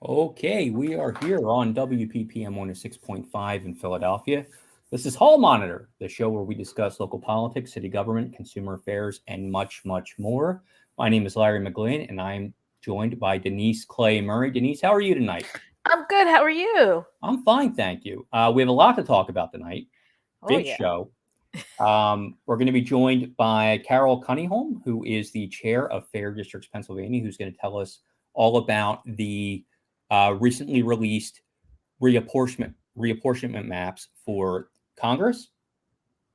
Okay, we are here on WPPM 106.5 in Philadelphia. This is Hall Monitor, the show where we discuss local politics, city government, consumer affairs, and much, much more. My name is Larry McGlynn, and I'm joined by Denise Clay Murray. Denise, how are you tonight? I'm good. How are you? I'm fine, thank you. We have a lot to talk about tonight. Oh, Big yeah. show. We're going to be joined by Carol Cunningham, who is the chair of Fair Districts Pennsylvania, who's going to tell us all about the recently released reapportionment maps for Congress,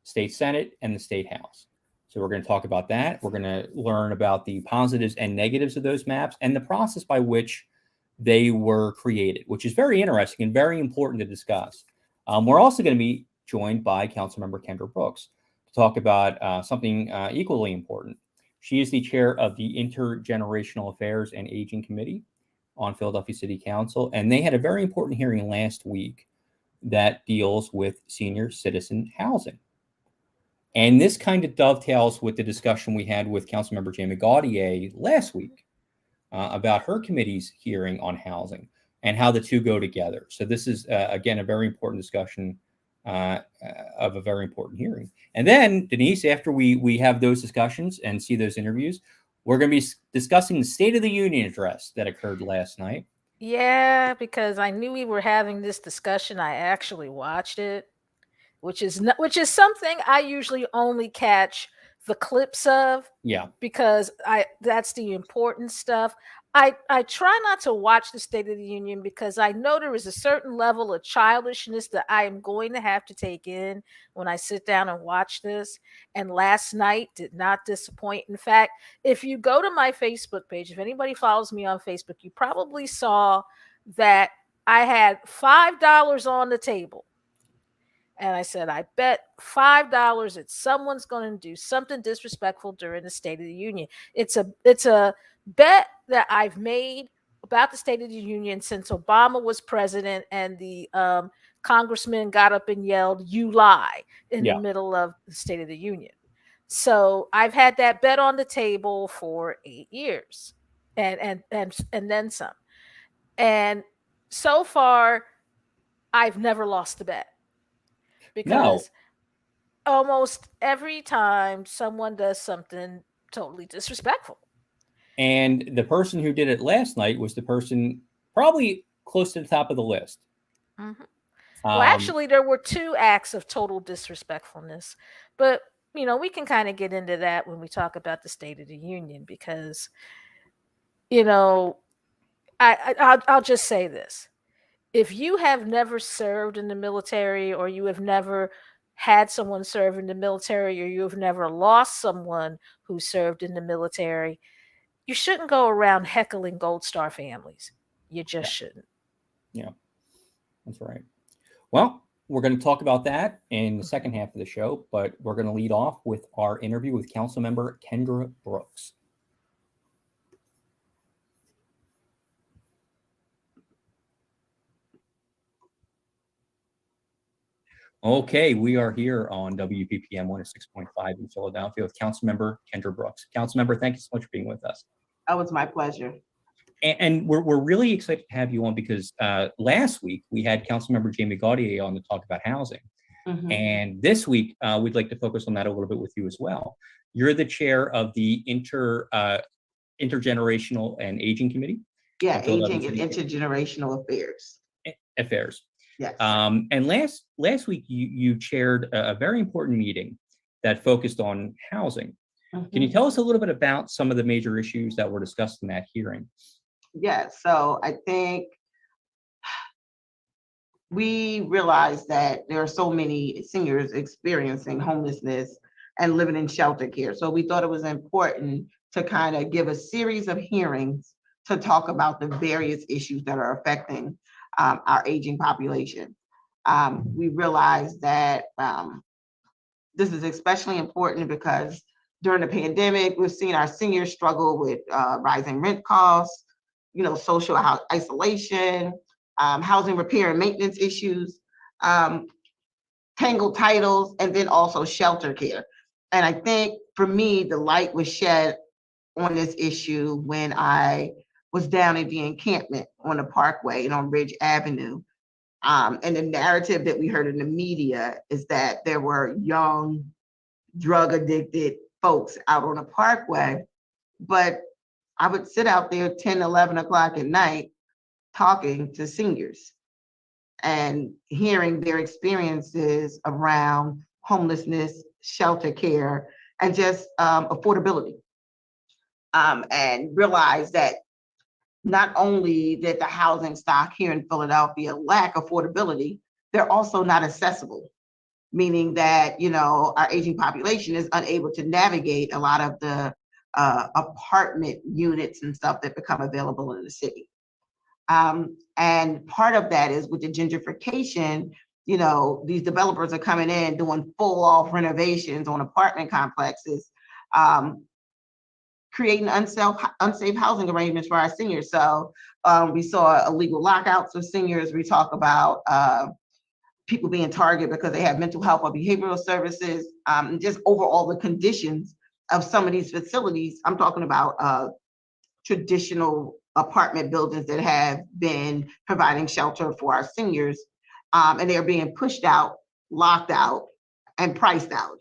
state Senate, and the state House. So we're going to talk about that. We're going to learn about the positives and negatives of those maps and the process by which they were created, which is very interesting and very important to discuss. We're also going to be joined by Councilmember Kendra Brooks to talk about something equally important. She is the chair of the Intergenerational Affairs and Aging Committee on Philadelphia City Council, and they had a very important hearing last week that deals with senior citizen housing. And this kind of dovetails with the discussion we had with Councilmember Jamie Gaudier last week about her committee's hearing on housing and how the two go together. So this is, again, a very important discussion of a very important hearing. And then, Denise, after we have those discussions and see those interviews, we're going to be discussing the State of the Union address that occurred last night. Yeah, because I knew we were having this discussion. I actually watched it, which is something I usually only catch the clips of Yeah. because I that's the important stuff. I try not to watch the State of the Union because I know there is a certain level of childishness that I am going to have to take in when I sit down and watch this. And last night did not disappoint. In fact, if you go to my Facebook page, if anybody follows me on Facebook, you probably saw that I had $5 on the table. And I said, I bet $5 that someone's going to do something disrespectful during the State of the Union. It's a bet that I've made about the State of the Union since Obama was president and the congressman got up and yelled, "You lie," in the Yeah. middle of the State of the Union. So I've had that bet on the table for 8 years, and then some. And so far, I've never lost the bet No. because almost every time someone does something totally disrespectful. And the person who did it last night was the person probably close to the top of the list. hmm Well, Um, actually, there were two acts of total disrespectfulness, but we can kind of get into that when we talk about the State of the Union because you know, I'll just say this: if you have never served in the military, or you have never had someone serve in the military, or you have never lost someone who served in the military, you shouldn't go around heckling Gold Star families. You just yeah, shouldn't. yeah, that's right. Well, we're going to talk about that in the second half of the show, but we're going to lead off with our interview with Councilmember Kendra Brooks. Okay, we are here on WPPM 106.5 in Philadelphia with Councilmember Kendra Brooks. Councilmember, thank you so much for being with us. Oh, it's my pleasure. And we're really excited to have you on because last week we had Councilmember Jamie Gaudier on to talk about housing. Mhm. And this week, we'd like to focus on that a little bit with you as well. You're the chair of the Intergenerational and Aging Committee Yeah, of Philadelphia aging and City intergenerational affairs. Affairs. Yes. And last week, you chaired a very important meeting that focused on housing. Can you Mhm. tell us a little bit about some of the major issues that were discussed in that hearing? Yeah, so I think we realized that there are so many seniors experiencing homelessness and living in shelter care. So we thought it was important to kind of give a series of hearings to talk about the various issues that are affecting our aging population. We realized that this is especially important because during the pandemic, we've seen our seniors struggle with rising rent costs, social isolation, housing repair and maintenance issues, um, tangled titles, and then also shelter care. And I think for me, the light was shed on this issue when I was down at the encampment on the Parkway and on Ridge Avenue. And the narrative that we heard in the media is that there were young, drug addicted folks out on the Parkway. But I would sit out there 10, 11 o'clock at night talking to seniors and hearing their experiences around homelessness, shelter care, and just affordability. And realize that not only did the housing stock here in Philadelphia lack affordability, they're also not accessible, meaning that, you know, our aging population is unable to navigate a lot of the apartment units and stuff that become available in the city. And part of that is with the gentrification, you know, these developers are coming in doing full off renovations on apartment complexes, creating unsafe housing arrangements for our seniors. So we saw illegal lockouts of seniors. We talk about people being targeted because they have mental health or behavioral services, and just overall the conditions of some of these facilities. I'm talking about traditional apartment buildings that have been providing shelter for our seniors, and they're being pushed out, locked out, and priced out.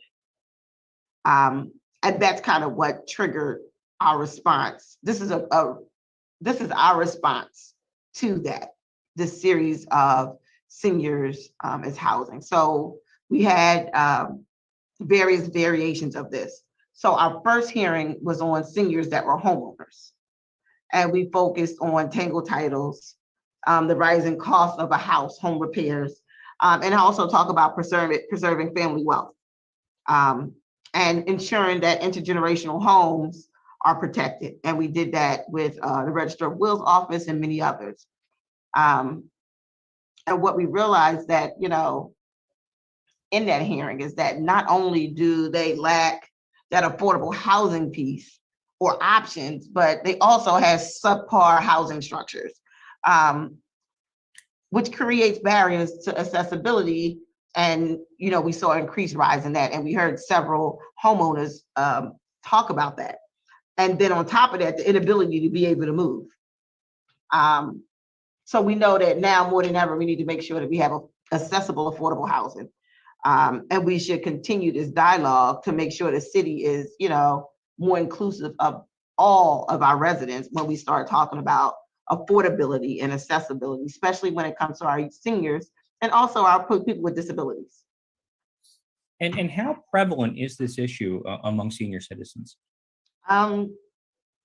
And that's kind of what triggered our response. This is our response to that, this series of seniors as housing. So we had various variations of this. So our first hearing was on seniors that were homeowners. And we focused on tangle titles, the rising cost of a house, home repairs, and also talk about preserving family wealth, and ensuring that intergenerational homes are protected. And we did that with the Register of Wills office and many others. And what we realized that, you know, in that hearing is that not only do they lack that affordable housing piece or options, but they also have subpar housing structures, which creates barriers to accessibility. And, you know, we saw an increased rise in that. And we heard several homeowners talk about that. And then on top of that, the inability to be able to move. So we know that now more than ever, we need to make sure that we have accessible, affordable housing. And we should continue this dialogue to make sure the city is, you know, more inclusive of all of our residents when we start talking about affordability and accessibility, especially when it comes to our seniors and also our people with disabilities. And how prevalent is this issue among senior citizens?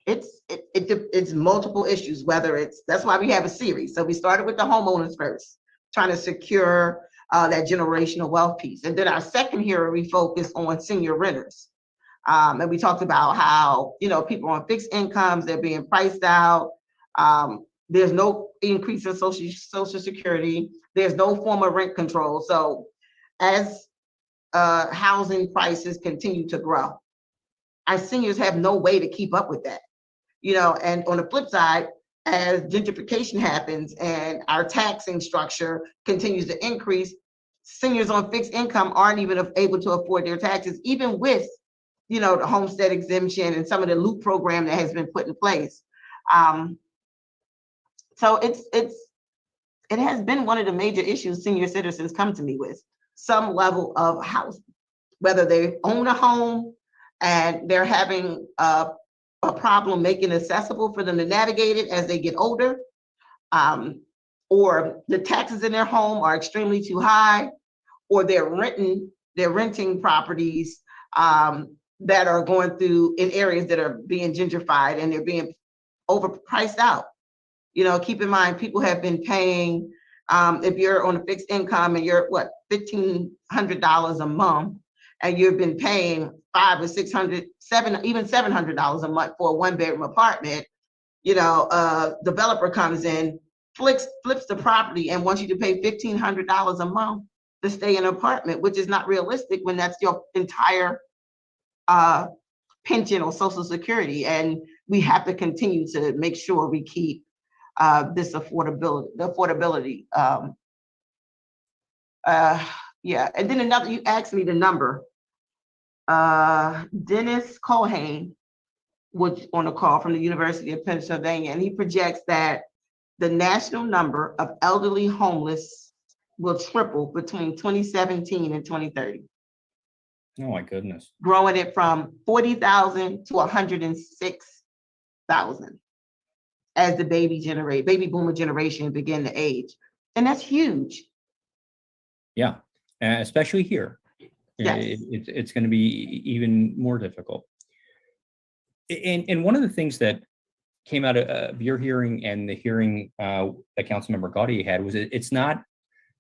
It's multiple issues, that's why we have a series. So we started with the homeowners first, trying to secure that generational wealth piece. And then our second hearing, we focused on senior renters. And we talked about how, you know, people on fixed incomes, they're being priced out. There's no increase in social security. There's no form of rent control. So as housing prices continue to grow, our seniors have no way to keep up with that. You know, and on the flip side, as gentrification happens and our taxing structure continues to increase, seniors on fixed income aren't even able to afford their taxes, even with, you know, the homestead exemption and some of the loop program that has been put in place. So it has been one of the major issues senior citizens come to me with, some level of housing, whether they own a home and they're having a problem making it accessible for them to navigate it as they get older, or the taxes in their home are extremely too high, or they're renting properties that are going through in areas that are being gentrified and they're being overpriced out. You know, keep in mind, people have been paying, if you're on a fixed income and you're $1,500 a month, and you've been paying $500 or $600, even $700 a month for a one-bedroom apartment, you know, developer comes in, flips the property and wants you to pay $1,500 a month to stay in an apartment, which is not realistic when that's your entire pension or Social Security. And we have to continue to make sure we keep this affordability. Yeah, and then another, you asked me the number. Dennis Colhane was on a call from the University of Pennsylvania, and he projects that the national number of elderly homeless will triple between 2017 and 2030. Oh my goodness. Growing it from 40,000 to 106,000 as the baby boomer generation begin to age. And that's huge. Yeah, especially here. Yes. It's going to be even more difficult. And one of the things that came out of your hearing and the hearing that Councilmember Gaudier had was it's not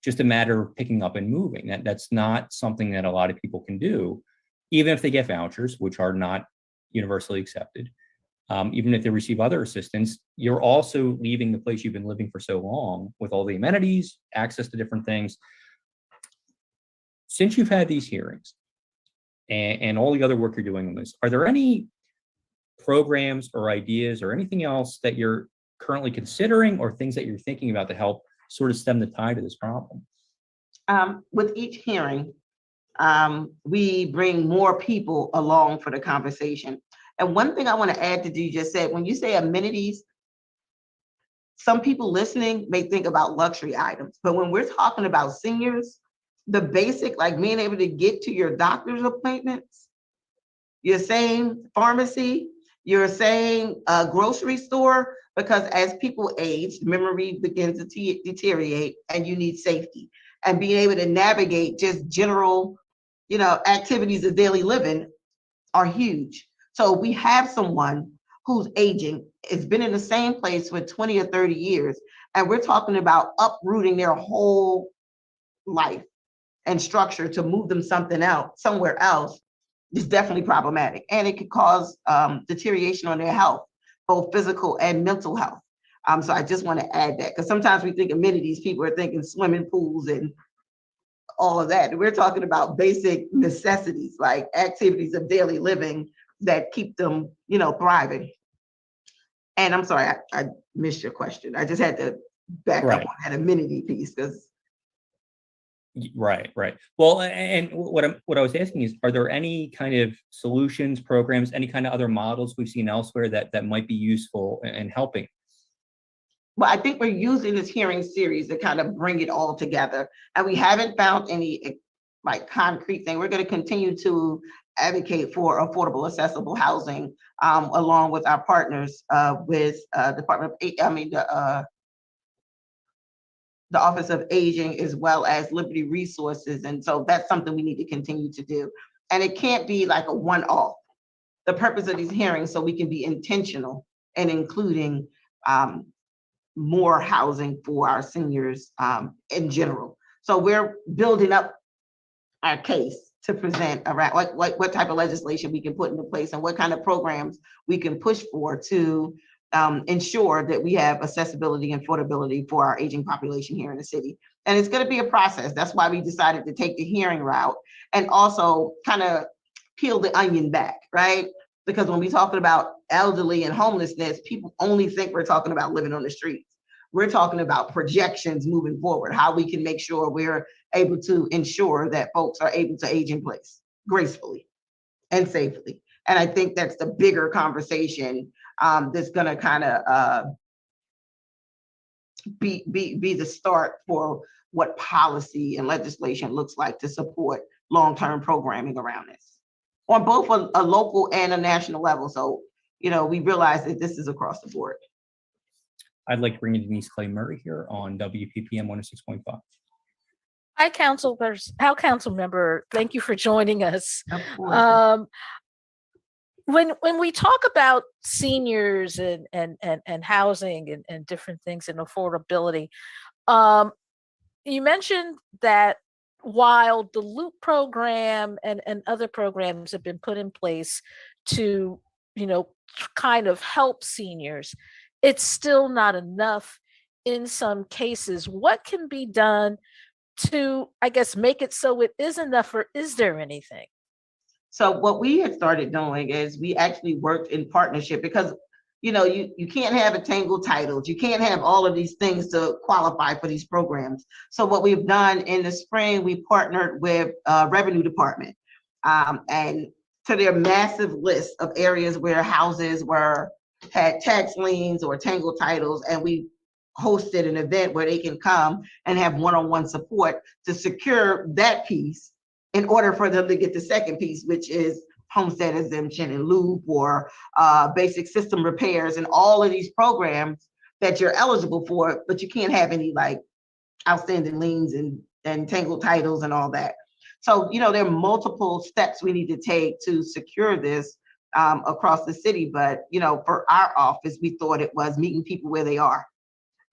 just a matter of picking up and moving. That's not something that a lot of people can do, even if they get vouchers, which are not universally accepted. Even if they receive other assistance, you're also leaving the place you've been living for so long with all the amenities, access to different things. Since you've had these hearings and all the other work you're doing on this, are there any programs or ideas or anything else that you're currently considering or things that you're thinking about to help sort of stem the tide of this problem? With each hearing, we bring more people along for the conversation. And one thing I want to add to you just said, when you say amenities, some people listening may think about luxury items, but when we're talking about seniors, the basic, like being able to get to your doctor's appointments, you're saying pharmacy, you're saying a grocery store, because as people age, memory begins to deteriorate and you need safety. And being able to navigate just general, activities of daily living are huge. So we have someone who's aging, has been in the same place for 20 or 30 years, and we're talking about uprooting their whole life and structure to move them somewhere else is definitely problematic. And it could cause deterioration on their health, both physical and mental health. So I just want to add that, because sometimes we think amenities, people are thinking swimming pools and all of that. We're talking about basic necessities, like activities of daily living that keep them, thriving. And I'm sorry, I missed your question. I just had to back up on that amenity piece because. Right. Well, and what I was asking is, are there any kind of solutions, programs, any kind of other models we've seen elsewhere that might be useful in helping? Well, I think we're using this hearing series to kind of bring it all together, and we haven't found any concrete thing. We're going to continue to advocate for affordable, accessible housing, along with our partners with the Office of Aging, as well as Liberty Resources. And so that's something we need to continue to do. And it can't be like a one-off. The purpose of these hearings so we can be intentional and including more housing for our seniors in general. So we're building up our case to present around what type of legislation we can put into place and what kind of programs we can push for to ensure that we have accessibility and affordability for our aging population here in the city. And it's going to be a process. That's why we decided to take the hearing route and also kind of peel the onion back, right? Because when we're talking about elderly and homelessness, people only think we're talking about living on the streets. We're talking about projections moving forward, how we can make sure we're able to ensure that folks are able to age in place gracefully and safely. And I think that's the bigger conversation that's going to kind of be the start for what policy and legislation looks like to support long-term programming around this on both a local and a national level. So, we realize that this is across the board. I'd like to bring in Denise Clay Murray here on WPPM 106.5. Hi, council member. Thank you for joining us. Of course. When we talk about seniors and housing and different things and affordability, you mentioned that while the Loop program and other programs have been put in place to, kind of help seniors, it's still not enough in some cases. What can be done to, I guess, make it so it is enough, or is there anything? So what we had started doing is we actually worked in partnership because, you can't have a tangled titles. You can't have all of these things to qualify for these programs. So what we've done in the spring, we partnered with Revenue Department. And to their massive list of areas where houses had tax liens or tangled titles, and we hosted an event where they can come and have one-on-one support to secure that piece in order for them to get the second piece, which is homestead exemption and loop or basic system repairs and all of these programs that you're eligible for, but you can't have any like outstanding liens and tangled titles and all that. So, there are multiple steps we need to take to secure this across the city. But, for our office, we thought it was meeting people where they are.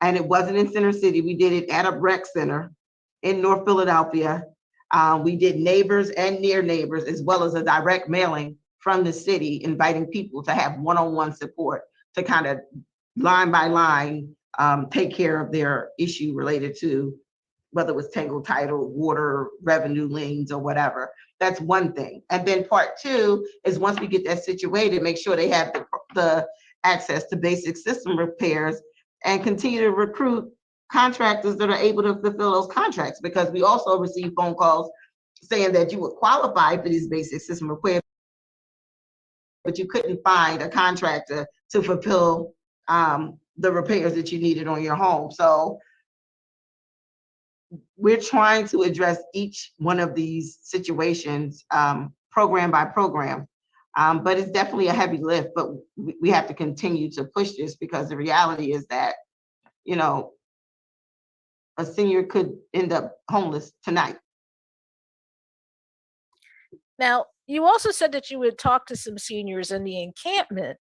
And it wasn't in Center City. We did it at a rec center in North Philadelphia. We did neighbors and near neighbors, as well as a direct mailing from the city, inviting people to have one-on-one support to kind of line by line take care of their issue related to whether it was tangled title, water, revenue liens, or whatever. That's one thing. And then part two is once we get that situated, make sure they have the access to basic system repairs and continue to recruit contractors that are able to fulfill those contracts, because we also receive phone calls saying that you would qualify for these basic system repairs, but you couldn't find a contractor to fulfill the repairs that you needed on your home. So we're trying to address each one of these situations program by program. But it's definitely a heavy lift, but we have to continue to push this, because the reality is that, a senior could end up homeless tonight. Now, you also said that you would talk to some seniors in the encampment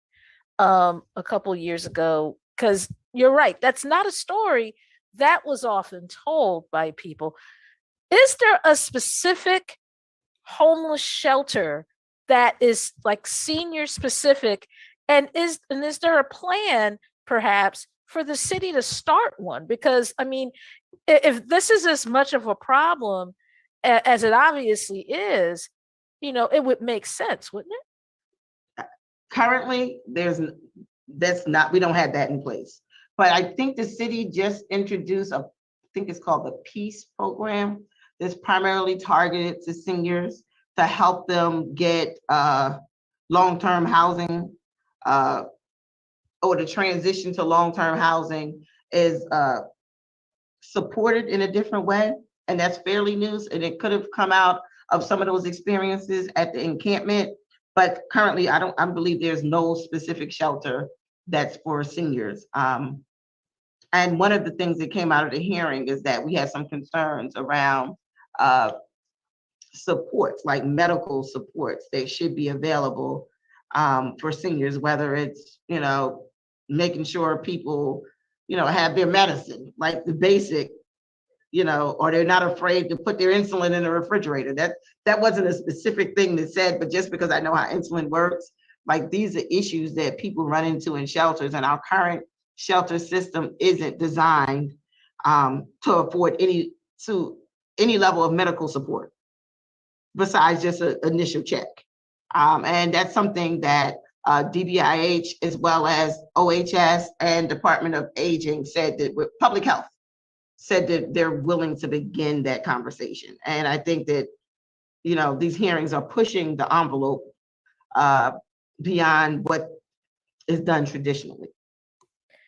a couple years ago, because you're right, that's not a story that was often told by people. Is there a specific homeless shelter that is like senior specific, and is there a plan perhaps for the city to start one? Because I mean, if this is as much of a problem as it obviously is, it would make sense, wouldn't it? Currently, we don't have that in place. But I think the city just introduced I think it's called the Peace Program, that's primarily targeted to seniors to help them get long-term housing, or the transition to long-term housing is supported in a different way. And that's fairly new. And it could have come out of some of those experiences at the encampment. But currently, I believe there's no specific shelter that's for seniors. And one of the things that came out of the hearing is that we had some concerns around supports, like medical supports that should be available for seniors, whether it's, making sure people, have their medicine, like the basic, or they're not afraid to put their insulin in the refrigerator. That wasn't a specific thing that said, but just because I know how insulin works, like these are issues that people run into in shelters, and our current shelter system isn't designed to afford any level of medical support besides just an initial check. And that's something that DBIH, as well as OHS and Department of Aging, said that with public health, said that they're willing to begin that conversation. And I think that, these hearings are pushing the envelope beyond what is done traditionally.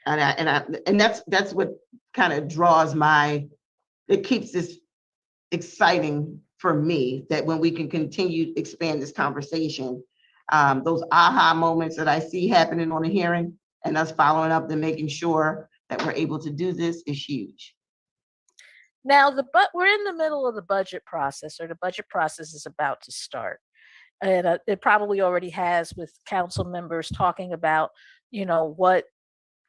And that's what kind of it keeps this exciting for me, that when we can continue to expand this conversation, those aha moments that I see happening on the hearing and us following up and making sure that we're able to do this is huge. Now, we're in the middle of the budget process, or the budget process is about to start. And it probably already has, with council members talking about, what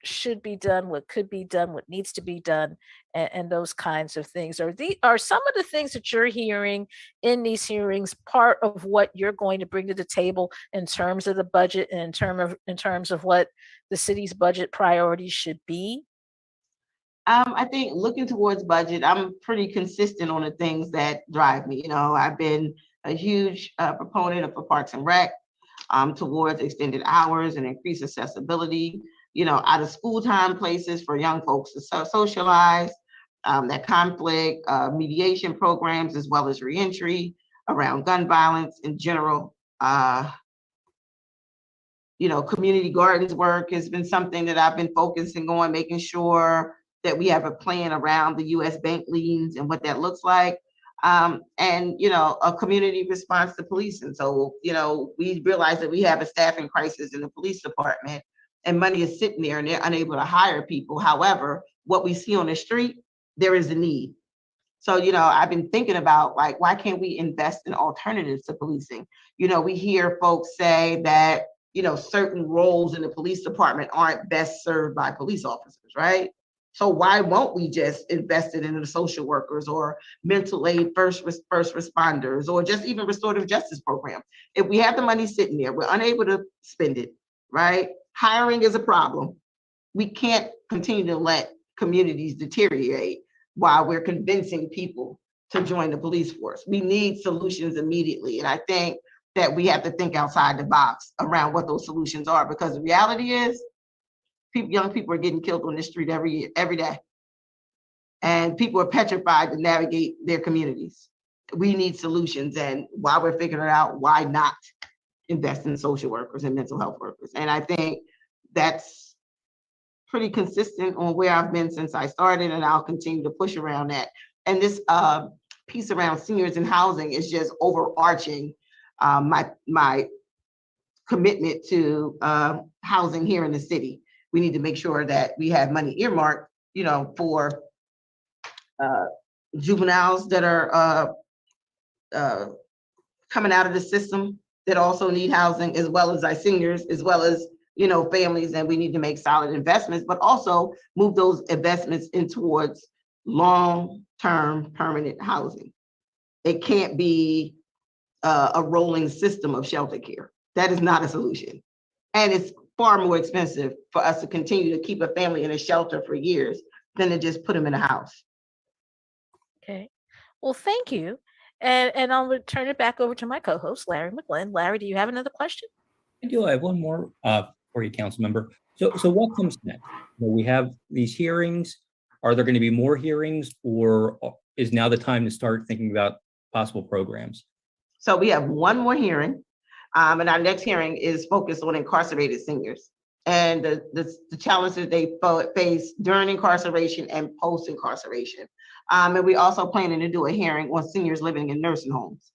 should be done, what could be done, what needs to be done, and those kinds of things. Are some of the things that you're hearing in these hearings part of what you're going to bring to the table in terms of the budget and in terms of what the city's budget priorities should be? I think looking towards budget, I'm pretty consistent on the things that drive me. I've been a huge proponent of Parks and Rec towards extended hours and increased accessibility, out of school time places for young folks to socialize, that conflict mediation programs, as well as reentry around gun violence in general. Community gardens work has been something that I've been focusing on, making sure that we have a plan around the U.S. bank liens and what that looks like. And a community response to policing. So, we realize that we have a staffing crisis in the police department and money is sitting there and they're unable to hire people. However, what we see on the street, there is a need. So, I've been thinking about why can't we invest in alternatives to policing? We hear folks say that, certain roles in the police department aren't best served by police officers, right? So why won't we just invest it in the social workers or mental aid first responders or just even restorative justice program? If we have the money sitting there, we're unable to spend it, right? Hiring is a problem. We can't continue to let communities deteriorate while we're convincing people to join the police force. We need solutions immediately. And I think that we have to think outside the box around what those solutions are, because the reality is young people are getting killed on the street every day. And people are petrified to navigate their communities. We need solutions. And while we're figuring it out, why not invest in social workers and mental health workers? And I think that's pretty consistent on where I've been since I started, and I'll continue to push around that. And this piece around seniors and housing is just overarching my commitment to housing here in the city. We need to make sure that we have money earmarked, for juveniles that are coming out of the system that also need housing, as well as our seniors, as well as families. And we need to make solid investments, but also move those investments in towards long-term permanent housing. It can't be a rolling system of shelter care. That is not a solution. And it's far more expensive for us to continue to keep a family in a shelter for years than to just put them in a house. Okay. Well, thank you. And I'll return it back over to my co-host, Larry McGlynn. Larry, do you have another question? I do. I have one more for you, council member. So what comes next? We have these hearings. Are there going to be more hearings, or is now the time to start thinking about possible programs? So we have one more hearing, and our next hearing is focused on incarcerated seniors and the challenges they face during incarceration and post-incarceration. And we also planning to do a hearing on seniors living in nursing homes.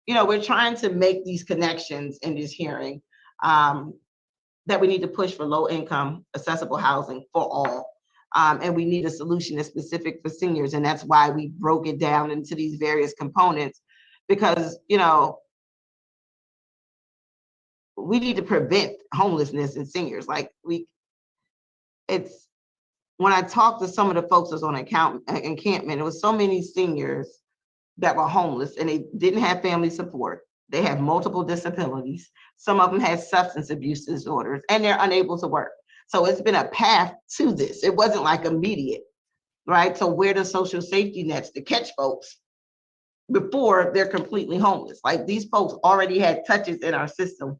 We're trying to make these connections in this hearing that we need to push for low-income, accessible housing for all. And we need a solution that's specific for seniors. And that's why we broke it down into these various components, because, we need to prevent homelessness in seniors. When I talked to some of the folks that's on encampment, it was so many seniors that were homeless and they didn't have family support. They had multiple disabilities. Some of them had substance abuse disorders, and they're unable to work. So it's been a path to this. It wasn't immediate, right? So where the social safety nets to catch folks before they're completely homeless? These folks already had touches in our system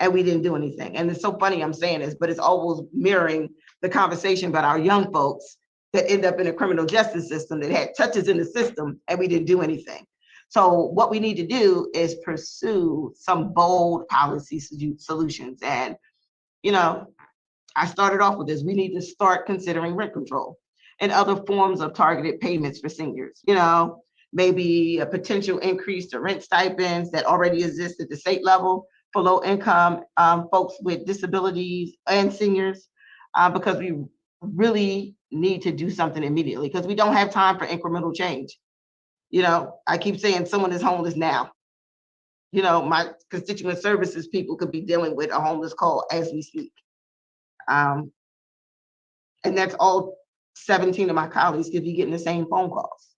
and we didn't do anything. And it's so funny I'm saying this, but it's almost mirroring the conversation about our young folks that end up in a criminal justice system that had touches in the system and we didn't do anything. So what we need to do is pursue some bold policy solutions. And, I started off with this. We need to start considering rent control and other forms of targeted payments for seniors. Maybe a potential increase to rent stipends that already exist at the state level for low income folks with disabilities and seniors, because we really need to do something immediately, because we don't have time for incremental change. I keep saying someone is homeless now. My constituent services people could be dealing with a homeless call as we speak. And that's all 17 of my colleagues could be getting the same phone calls.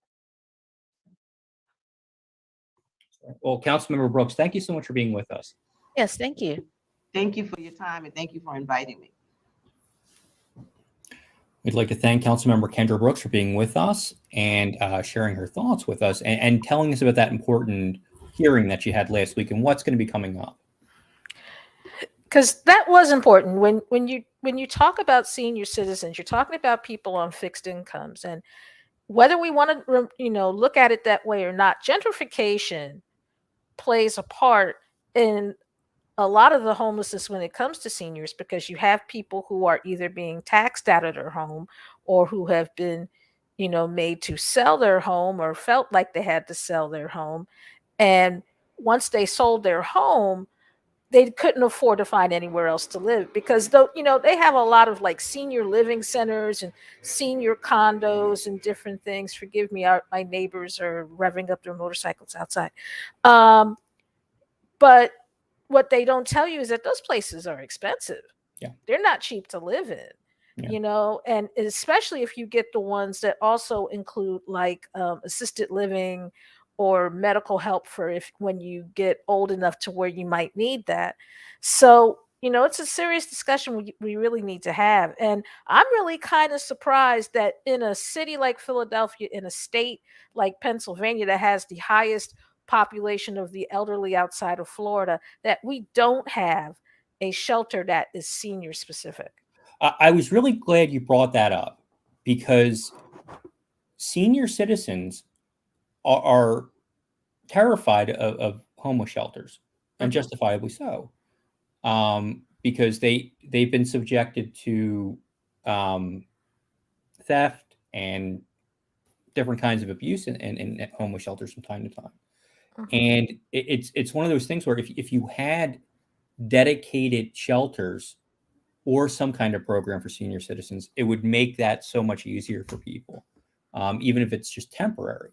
Well, Councilmember Brooks, thank you so much for being with us. Yes, thank you. Thank you for your time, and thank you for inviting me. We'd like to thank Councilmember Kendra Brooks for being with us and sharing her thoughts with us and telling us about that important hearing that she had last week and what's going to be coming up. Because that was important. When you talk about senior citizens, you're talking about people on fixed incomes, and whether we want to look at it that way or not, gentrification plays a part in a lot of the homelessness when it comes to seniors, because you have people who are either being taxed out of their home or who have been, made to sell their home or felt like they had to sell their home. And once they sold their home, they couldn't afford to find anywhere else to live, because though, they have a lot of like senior living centers and senior condos and different things. Forgive me, my neighbors are revving up their motorcycles outside. But what they don't tell you is that those places are expensive. Yeah. They're not cheap to live in. Yeah. And especially if you get the ones that also include like assisted living or medical help for when you get old enough to where you might need that. So, it's a serious discussion we really need to have. And I'm really kind of surprised that in a city like Philadelphia, in a state like Pennsylvania that has the highest population of the elderly outside of Florida, that we don't have a shelter that is senior specific. I was really glad you brought that up, because senior citizens are terrified of homeless shelters, and justifiably so, because they've been subjected to theft and different kinds of abuse in homeless shelters from time to time. And it's one of those things where if you had dedicated shelters or some kind of program for senior citizens, it would make that so much easier for people, even if it's just temporary.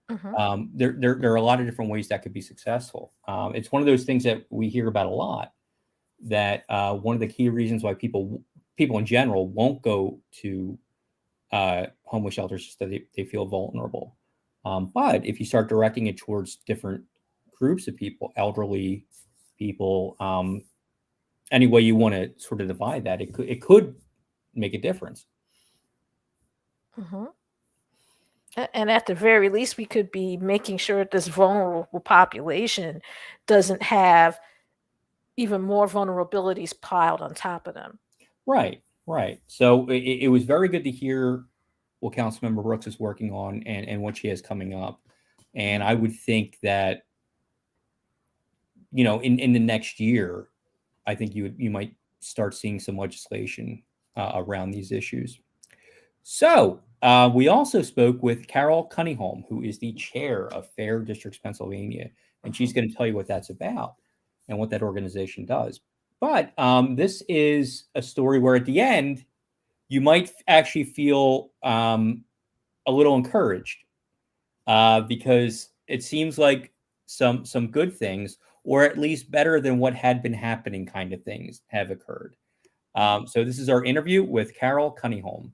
There are a lot of different ways that could be successful. It's one of those things that we hear about a lot, that one of the key reasons why people in general won't go to homeless shelters is that they feel vulnerable. But if you start directing it towards different groups of people, elderly people, any way you want to sort of divide that, it could make a difference. And at the very least, we could be making sure that this vulnerable population doesn't have even more vulnerabilities piled on top of them. Right. So it was very good to hear what Councilmember Brooks is working on and what she has coming up. And I would think that, in the next year, I think you might start seeing some legislation around these issues. So we also spoke with Carol Cunningham, who is the chair of Fair Districts Pennsylvania, and she's going to tell you what that's about and what that organization does. But this is a story where at the end, you might actually feel a little encouraged, because it seems like some good things, or at least better than what had been happening kind of things, have occurred. So this is our interview with Carol Cunningham.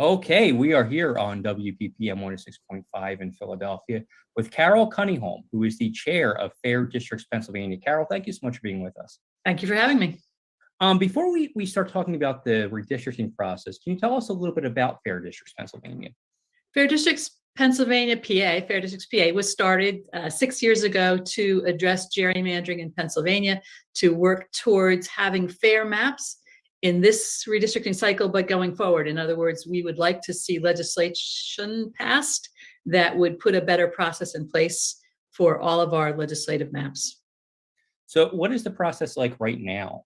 Okay, we are here on WPPM 106.5 in Philadelphia with Carol Cunningham, who is the chair of Fair Districts Pennsylvania. Carol, thank you so much for being with us. Thank you for having me. Before we start talking about the redistricting process, can you tell us a little bit about Fair Districts Pennsylvania? Fair Districts Pennsylvania, PA, Fair Districts PA was started 6 years ago to address gerrymandering in Pennsylvania, to work towards having fair maps in this redistricting cycle, but going forward. In other words, we would like to see legislation passed that would put a better process in place for all of our legislative maps. So what is the process like right now?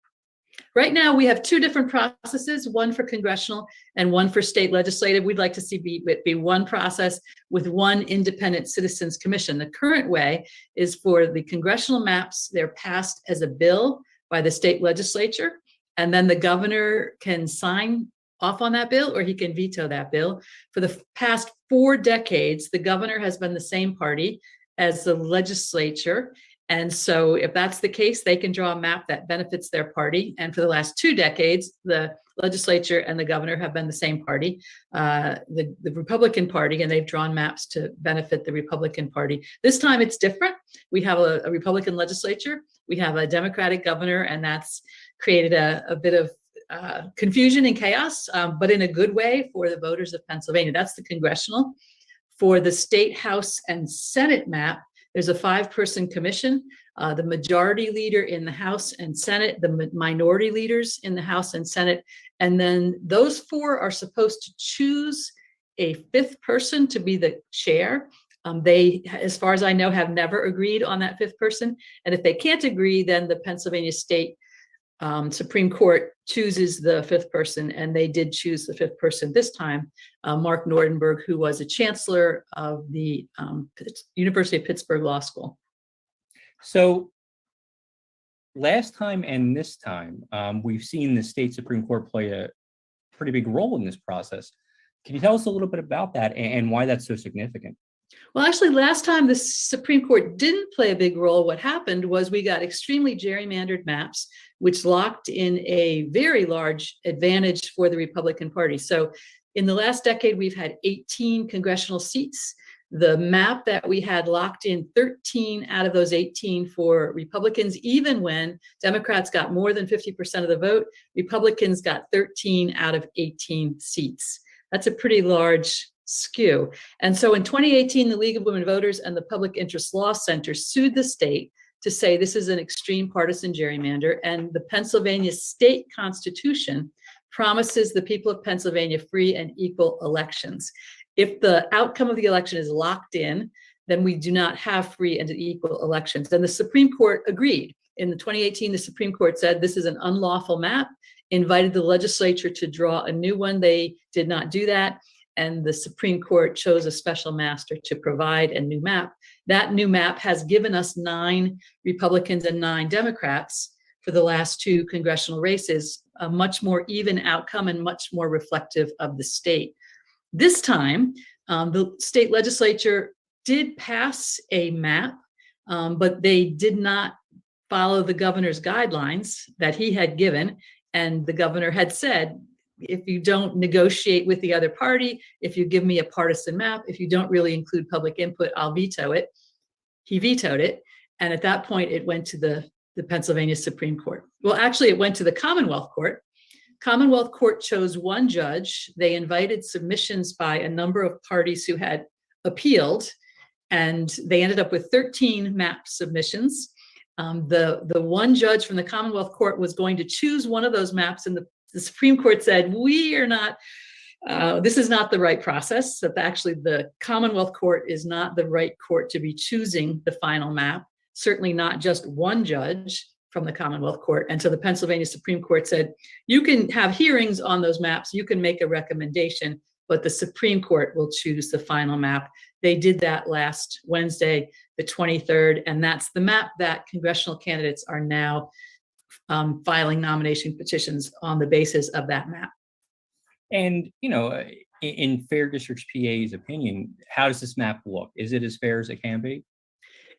Right now, we have two different processes, one for congressional and one for state legislative. We'd like to see it be one process with one independent citizens commission. The current way is for the congressional maps, they're passed as a bill by the state legislature, and then the governor can sign off on that bill or he can veto that bill. For the past 4 decades, the governor has been the same party as the legislature. And so if that's the case, they can draw a map that benefits their party. And for the last 2 decades, the legislature and the governor have been the same party, the Republican Party, and they've drawn maps to benefit the Republican Party. This time it's different. We have a Republican legislature, we have a Democratic governor, and that's created a bit of confusion and chaos, but in a good way for the voters of Pennsylvania. That's the congressional. For the state House and Senate map, there's a 5-person commission, the majority leader in the House and Senate, the minority leaders in the House and Senate, and then those 4 are supposed to choose a 5th person to be the chair. They, as far as I know, have never agreed on that fifth person. And if they can't agree, then the Pennsylvania State Supreme Court chooses the fifth person, and they did choose the fifth person this time, Mark Nordenberg, who was a chancellor of the University of Pittsburgh Law School. So last time and this time, we've seen the state Supreme Court play a pretty big role in this process. Can you tell us a little bit about that and why that's so significant? Well, actually, last time the Supreme Court didn't play a big role. What happened was we got extremely gerrymandered maps, which locked in a very large advantage for the Republican Party. So in the last decade, we've had 18 congressional seats. The map that we had locked in 13 out of those 18 for Republicans, even when Democrats got more than 50% of the vote, Republicans got 13 out of 18 seats. That's a pretty large skew. And so in 2018, the League of Women Voters and the Public Interest Law Center sued the state to say this is an extreme partisan gerrymander, and the Pennsylvania state constitution promises the people of Pennsylvania free and equal elections. If the outcome of the election is locked in, then we do not have free and equal elections. And the Supreme Court agreed. In the 2018, the Supreme Court said this is an unlawful map, invited the legislature to draw a new one. They did not do that. And the Supreme Court chose a special master to provide a new map. That new map has given us 9 Republicans and 9 Democrats for the last 2 congressional races, a much more even outcome and much more reflective of the state. This time, the state legislature did pass a map, but they did not follow the governor's guidelines that he had given. And the governor had said, if you don't negotiate with the other party, if you give me a partisan map, if you don't really include public input, I'll veto it. He vetoed it. And at that point, it went to the Pennsylvania Supreme Court. Well, actually, it went to the Commonwealth Court. Commonwealth Court chose 1 judge. They invited submissions by a number of parties who had appealed, and they ended up with 13 map submissions. The 1 judge from the Commonwealth Court was going to choose one of those maps, and the Supreme Court said, we are not, this is not the right process. So actually, the Commonwealth Court is not the right court to be choosing the final map, certainly not just 1 judge from the Commonwealth Court. And so the Pennsylvania Supreme Court said, you can have hearings on those maps, you can make a recommendation, but the Supreme Court will choose the final map. They did that last Wednesday, the 23rd, and that's the map that congressional candidates are now filing nomination petitions on the basis of that map. And, you know, in Fair Districts PA's opinion, how does this map look? Is it as fair as it can be?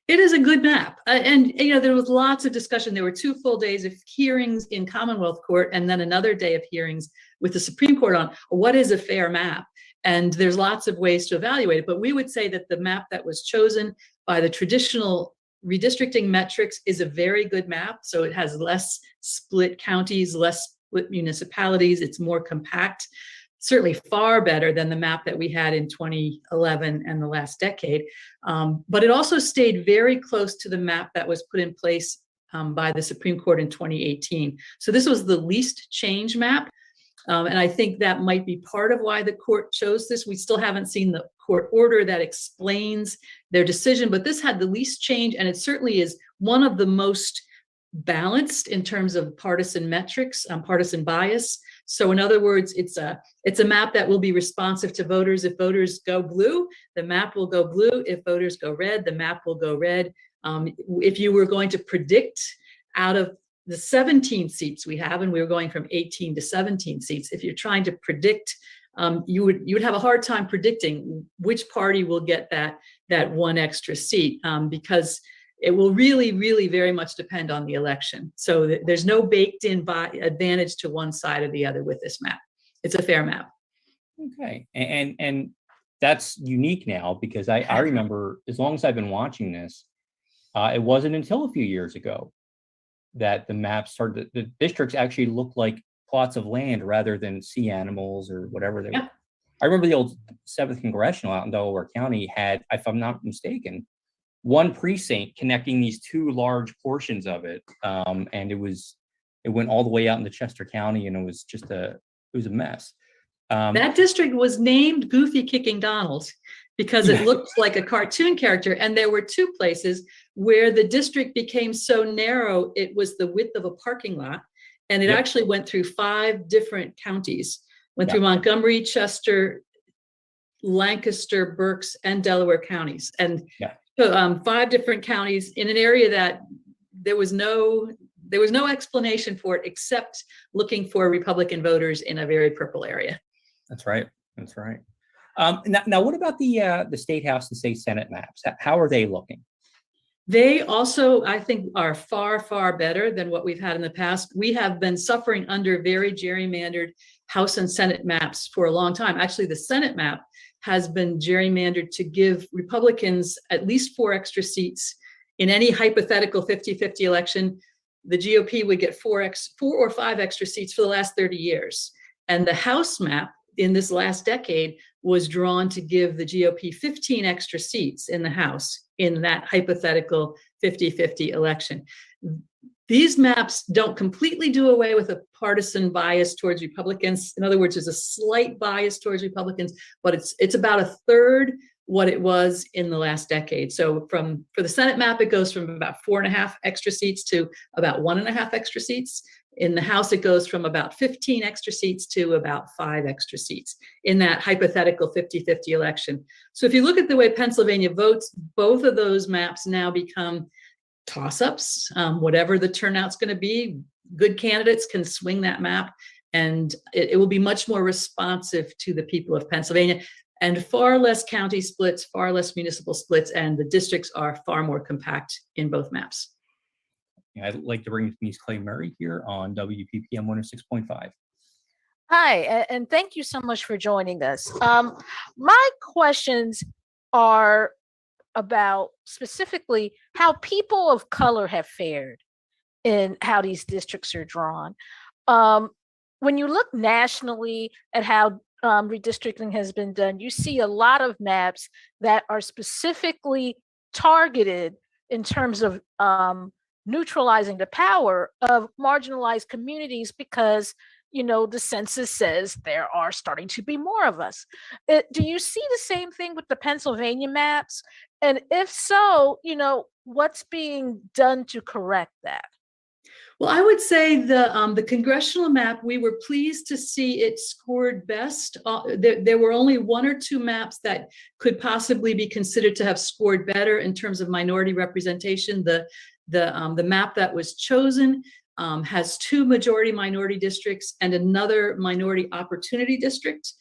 It is a good map. And, you know, there was lots of discussion. There were 2 full days of hearings in Commonwealth Court, and then another day of hearings with the Supreme Court on what is a fair map. And there's lots of ways to evaluate it. But we would say that the map that was chosen by the traditional redistricting metrics is a very good map. So it has less split counties, less split municipalities. It's more compact, certainly far better than the map that we had in 2011 and the last decade. But it also stayed very close to the map that was put in place by the Supreme Court in 2018. So this was the least change map. And I think that might be part of why the court chose this. We still haven't seen the court order that explains their decision, but this had the least change, and it certainly is one of the most balanced in terms of partisan metrics, partisan bias. So in other words, it's a map that will be responsive to voters. If voters go blue, the map will go blue. If voters go red, the map will go red. If you were going to predict out of the 17 seats we have, and we were going from 18 to 17 seats, if you're trying to predict, you would have a hard time predicting which party will get that 1 extra seat, because it will really, really very much depend on the election. So there's no baked in advantage to one side or the other with this map. It's a fair map. Okay, and that's unique now, because I remember, as long as I've been watching this, it wasn't until a few years ago that the maps started, the districts actually looked like plots of land rather than sea animals or whatever they were. I remember the old 7th Congressional out in Delaware County had, if I'm not mistaken, 1 precinct connecting these 2 large portions of it. And it went all the way out into Chester County, and it was just it was a mess. That district was named Goofy Kicking Donald. because it looked like a cartoon character. And there were two places where the district became so narrow, it was the width of a parking lot. And it actually went through 5 different counties, went through Montgomery, Chester, Lancaster, Berks, and Delaware counties. And 5 different counties in an area that there was no explanation for it except looking for Republican voters in a very purple area. That's right. That's right. Now, what about the state house and state senate maps? How are they looking? They also, I think, are far, far better than what we've had in the past. We have been suffering under very gerrymandered House and Senate maps for a long time. Actually, the Senate map has been gerrymandered to give Republicans at least 4 extra seats in any hypothetical 50-50 election. The GOP would get 4 or 5 extra seats for the last 30 years. And the House map in this last decade was drawn to give the GOP 15 extra seats in the House in that hypothetical 50-50 election. These maps don't completely do away with a partisan bias towards Republicans. In other words, there's a slight bias towards Republicans, but it's about a third what it was in the last decade. So for the Senate map, it goes from about 4.5 extra seats to about 1.5 extra seats. In the House, it goes from about 15 extra seats to about 5 extra seats in that hypothetical 50-50 election. So if you look at the way Pennsylvania votes, both of those maps now become toss-ups. Whatever the turnout's going to be, good candidates can swing that map, and it will be much more responsive to the people of Pennsylvania, and far less county splits, far less municipal splits, and the districts are far more compact in both maps. I'd like to bring Denise Clay Murray here on WPPM 106.5. Hi, and thank you so much for joining us. My questions are about specifically how people of color have fared in how these districts are drawn. When you look nationally at how redistricting has been done, you see a lot of maps that are specifically targeted in terms of neutralizing the power of marginalized communities because, the census says there are starting to be more of us. Do you see the same thing with the Pennsylvania maps? And if so, what's being done to correct that? Well, I would say the congressional map, we were pleased to see it scored best. There were only 1 or 2 maps that could possibly be considered to have scored better in terms of minority representation. The map that was chosen has 2 majority minority districts and another minority opportunity district.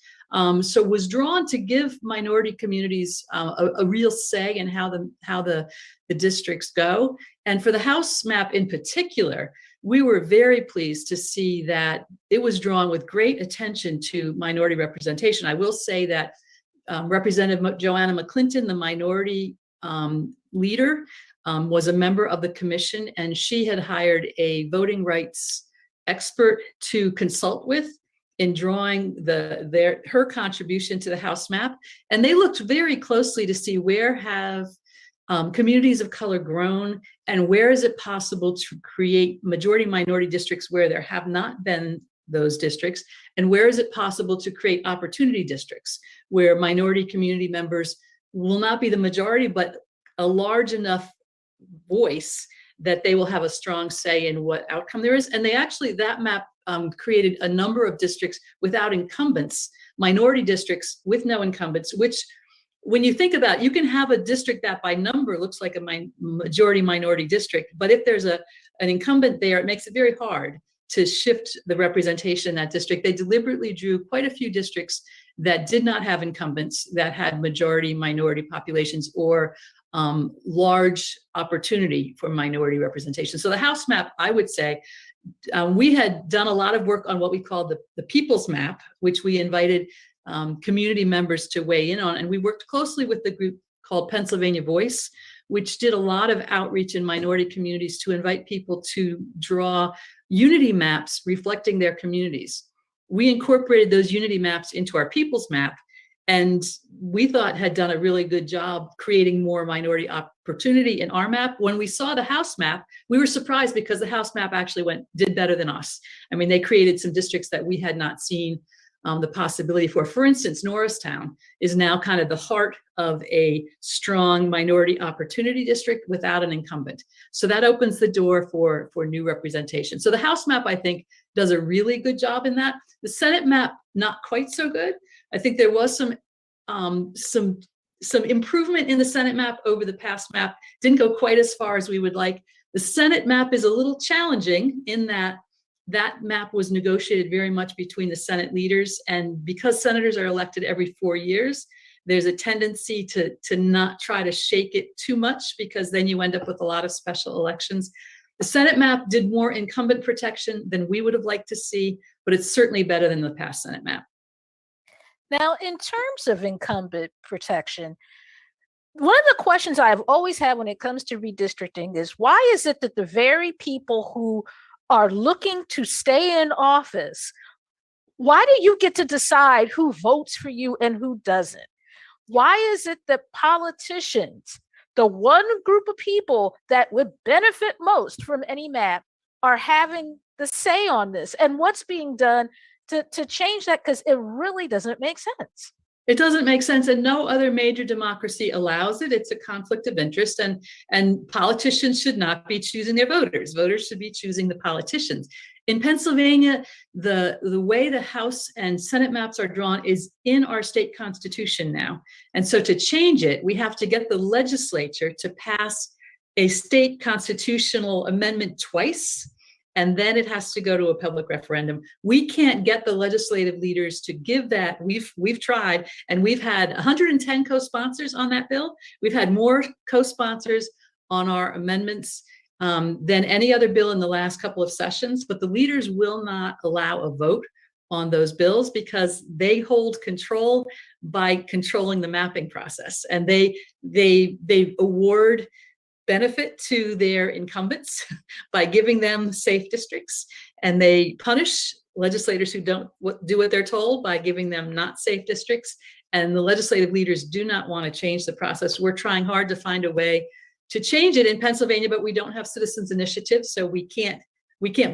So was drawn to give minority communities a real say in how the districts go. And for the House map in particular, we were very pleased to see that it was drawn with great attention to minority representation. I will say that Representative Joanna McClinton, the minority leader, was a member of the commission, and she had hired a voting rights expert to consult with in drawing her contribution to the House map. And they looked very closely to see where have communities of color grown and where is it possible to create majority minority districts where there have not been those districts, and where is it possible to create opportunity districts where minority community members will not be the majority, but a large enough voice that they will have a strong say in what outcome there is. And that map created a number of districts without incumbents, minority districts with no incumbents, which when you think about it, you can have a district that by number looks like a majority minority district, but if there's an incumbent there, it makes it very hard to shift the representation in that district. They deliberately drew quite a few districts that did not have incumbents, that had majority minority populations or large opportunity for minority representation. So the House map, I would say, we had done a lot of work on what we call the People's Map, which we invited community members to weigh in on. And we worked closely with the group called Pennsylvania Voice, which did a lot of outreach in minority communities to invite people to draw unity maps reflecting their communities. We incorporated those unity maps into our People's Map, and we thought had done a really good job creating more minority opportunity in our map. When we saw the House map, we were surprised because the House map actually did better than us. I mean, they created some districts that we had not seen the possibility for instance, Norristown is now kind of the heart of a strong minority opportunity district without an incumbent. So that opens the door for new representation. So the House map, I think, does a really good job in that. The Senate map, not quite so good. I think there was some improvement in the Senate map over the past map. Didn't go quite as far as we would like. The Senate map is a little challenging in that that map was negotiated very much between the Senate leaders. And because senators are elected every 4 years, there's a tendency to not try to shake it too much, because then you end up with a lot of special elections. The Senate map did more incumbent protection than we would have liked to see, but it's certainly better than the past Senate map. Now, in terms of incumbent protection, one of the questions I've always had when it comes to redistricting is, why is it that the very people who are looking to stay in office, why do you get to decide who votes for you and who doesn't? Why is it that politicians, the one group of people that would benefit most from any map, are having the say on this? And what's being done to change that? Because it really doesn't make sense. It doesn't make sense, and no other major democracy allows it. It's a conflict of interest, and politicians should not be choosing their voters. Voters should be choosing the politicians. In Pennsylvania, the way the House and Senate maps are drawn is in our state constitution now. And so to change it, we have to get the legislature to pass a state constitutional amendment twice, and then it has to go to a public referendum. We can't get the legislative leaders to give that. We've tried, and we've had 110 co-sponsors on that bill. We've had more co-sponsors on our amendments than any other bill in the last couple of sessions, but the leaders will not allow a vote on those bills because they hold control by controlling the mapping process, and they award benefit to their incumbents by giving them safe districts, and they punish legislators who don't do what they're told by giving them not safe districts. And the legislative leaders do not want to change the process. We're trying hard to find a way to change it in Pennsylvania, but we don't have citizens initiative, so we can't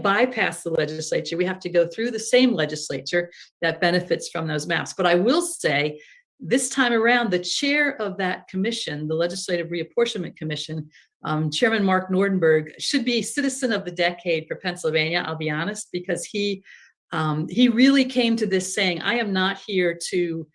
bypass the legislature. We have to go through the same legislature that benefits from those maps. But I will say, this time around, the chair of that commission, the Legislative Reapportionment Commission, Chairman Mark Nordenberg, should be Citizen of the Decade for Pennsylvania, I'll be honest, because he really came to this saying, I am not here to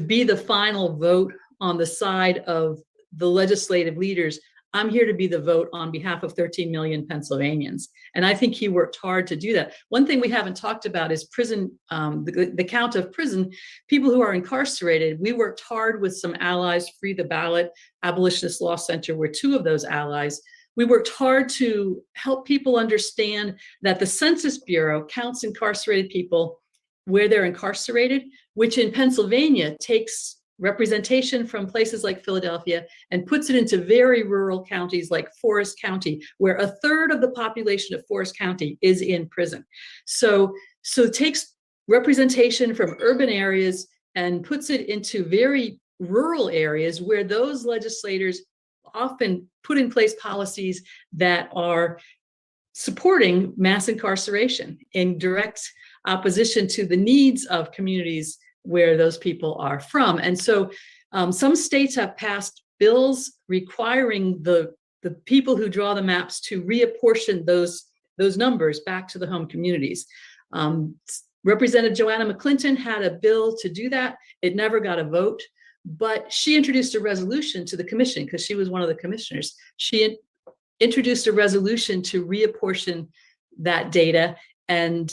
be the final vote on the side of the legislative leaders. I'm here to be the vote on behalf of 13 million Pennsylvanians. And I think he worked hard to do that. One thing we haven't talked about is prison, the count of prison, people who are incarcerated. We worked hard with some allies. Free the Ballot, Abolitionist Law Center were two of those allies. We worked hard to help people understand that the Census Bureau counts incarcerated people where they're incarcerated, which in Pennsylvania takes representation from places like Philadelphia and puts it into very rural counties like Forest County, where a third of the population of Forest County is in prison. So it takes representation from urban areas and puts it into very rural areas where those legislators often put in place policies that are supporting mass incarceration in direct opposition to the needs of communities where those people are from. And so some states have passed bills requiring the people who draw the maps to reapportion those numbers back to the home communities. Representative Joanna McClinton had a bill to do that. It never got a vote, but she introduced a resolution to the commission because she was one of the commissioners. She introduced a resolution to reapportion that data, and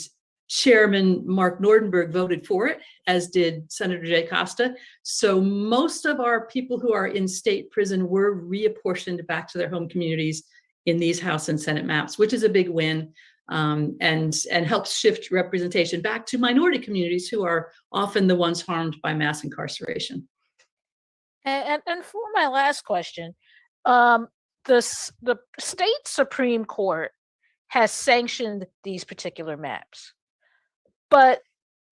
Chairman Mark Nordenberg voted for it, as did Senator Jay Costa. So most of our people who are in state prison were reapportioned back to their home communities in these House and Senate maps, which is a big win, and helps shift representation back to minority communities who are often the ones harmed by mass incarceration. And for my last question, the state Supreme Court has sanctioned these particular maps. But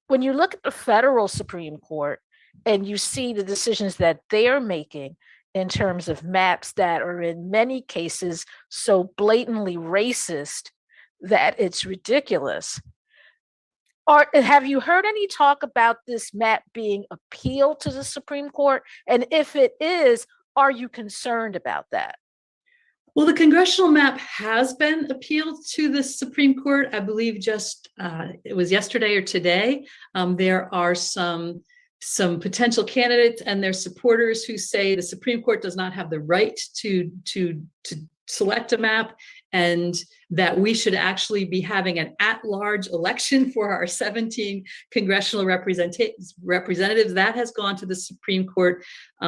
when you look at the federal Supreme Court and you see the decisions that they're making in terms of maps that are in many cases so blatantly racist that it's ridiculous, Or have you heard any talk about this map being appealed to the Supreme Court? And if it is, are you concerned about that? Well, the congressional map has been appealed to the Supreme Court. I believe just it was yesterday or today. There are some potential candidates and their supporters who say the Supreme Court does not have the right to select a map, and that we should actually be having an at-large election for our 17 congressional representatives. That has gone to the Supreme Court.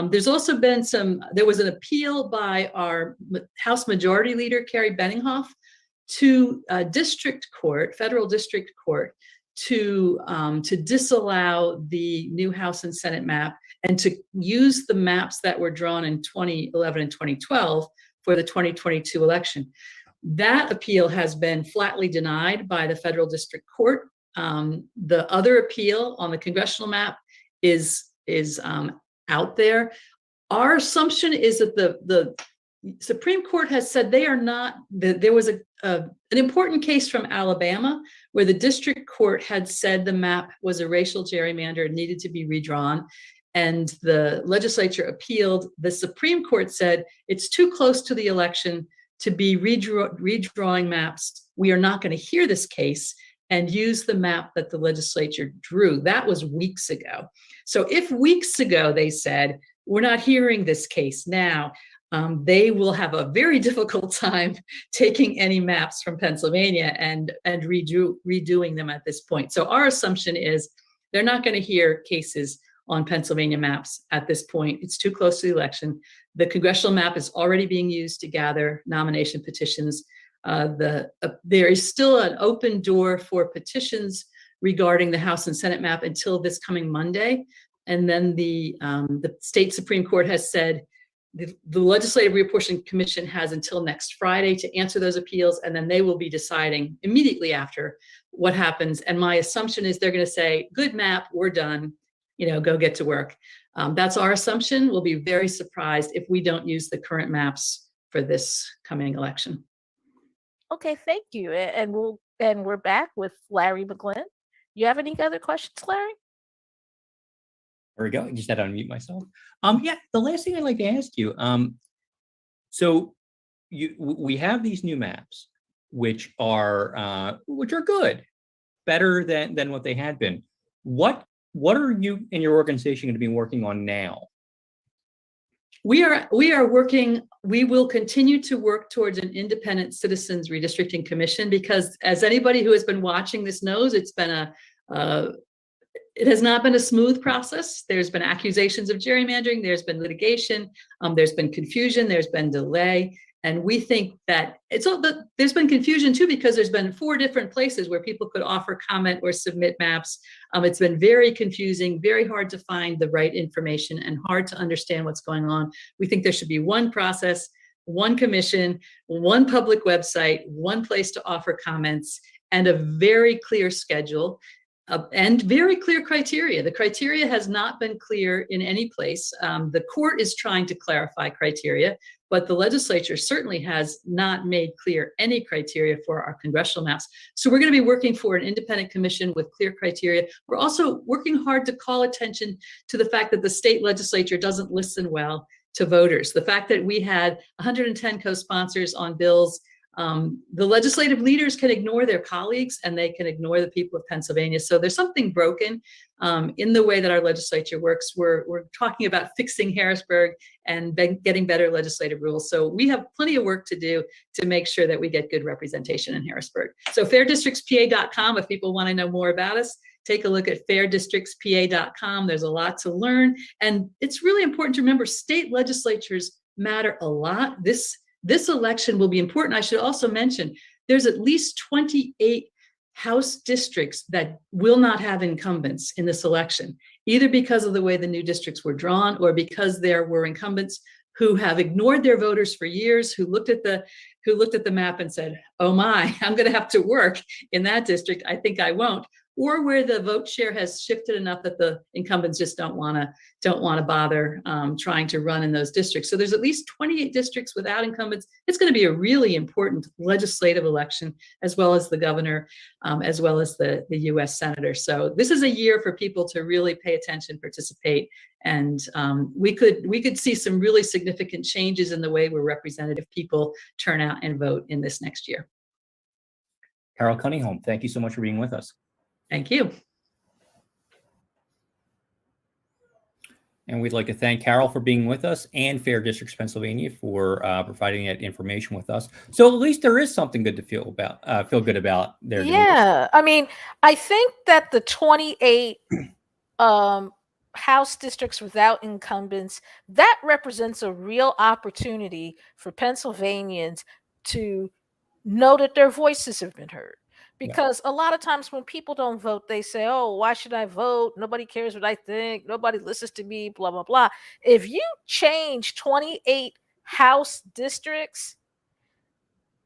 There's also been there was an appeal by our House Majority Leader, Carrie Benninghoff, to district court, federal district court, to disallow the new House and Senate map and to use the maps that were drawn in 2011 and 2012 for the 2022 election. That appeal has been flatly denied by the federal district court. The other appeal on the congressional map is out there. Our assumption is that the Supreme Court has said they are not, there was an important case from Alabama where the district court had said the map was a racial gerrymander and needed to be redrawn. And the legislature appealed. The Supreme Court said it's too close to the election to be redrawing maps. We are not going to hear this case and use the map that the legislature drew. That was weeks ago. So if weeks ago they said, we're not hearing this case now, they will have a very difficult time taking any maps from Pennsylvania and redoing them at this point. So our assumption is they're not going to hear cases on Pennsylvania maps at this point. It's too close to the election. The congressional map is already being used to gather nomination petitions. There is still an open door for petitions regarding the House and Senate map until this coming Monday. And then the state Supreme Court has said the Legislative Reapportionment Commission has until next Friday to answer those appeals, and then they will be deciding immediately after what happens. And my assumption is they're going to say, good map, we're done. Go get to work. That's our assumption. We'll be very surprised if we don't use the current maps for this coming election. Okay, thank you. And we're back with Larry McGlynn. You have any other questions, Larry? There we go. I just had to unmute myself. Yeah, the last thing I'd like to ask you. So we have these new maps, which are good, better than what they had been. What are you and your organization going to be working on now? We are working, we will continue to work towards an independent citizens redistricting commission, because as anybody who has been watching this knows, it's been it has not been a smooth process. There's been accusations of gerrymandering, there's been litigation, there's been confusion, there's been delay. And we think that there's been confusion too, because there's been 4 different places where people could offer comment or submit maps. It's been very confusing, very hard to find the right information and hard to understand what's going on. We think there should be one process, one commission, one public website, one place to offer comments, and a very clear schedule. And very clear criteria. The criteria has not been clear in any place. The court is trying to clarify criteria, but the legislature certainly has not made clear any criteria for our congressional maps. So we're going to be working for an independent commission with clear criteria. We're also working hard to call attention to the fact that the state legislature doesn't listen well to voters. The fact that we had 110 co-sponsors on bills. The legislative leaders can ignore their colleagues and they can ignore the people of Pennsylvania. So there's something broken in the way that our legislature works. We're talking about fixing Harrisburg and getting better legislative rules. So we have plenty of work to do to make sure that we get good representation in Harrisburg. So fairdistrictspa.com, if people want to know more about us, take a look at fairdistrictspa.com. There's a lot to learn. And it's really important to remember state legislatures matter a lot. This election will be important. I should also mention, there's at least 28 House districts that will not have incumbents in this election, either because of the way the new districts were drawn or because there were incumbents who have ignored their voters for years, who looked at the map and said, oh my, I'm going to have to work in that district. I think I won't. or where the vote share has shifted enough that the incumbents just don't want to bother trying to run in those districts. So there's at least 28 districts without incumbents. It's going to be a really important legislative election, as well as the governor, as well as the U.S. senator. So this is a year for people to really pay attention, participate, and we could see some really significant changes in the way we're represented if people turn out and vote in this next year. Carol Cunningham, thank you so much for being with us. Thank you. And we'd like to thank Carol for being with us and Fair Districts Pennsylvania for providing that information with us. So at least there is something good to feel good about there. Yeah, I mean, I think that the 28 House districts without incumbents, that represents a real opportunity for Pennsylvanians to know that their voices have been heard. Because a lot of times when people don't vote, they say, oh, why should I vote? Nobody cares what I think. Nobody listens to me, blah, blah, blah. If you change 28 House districts,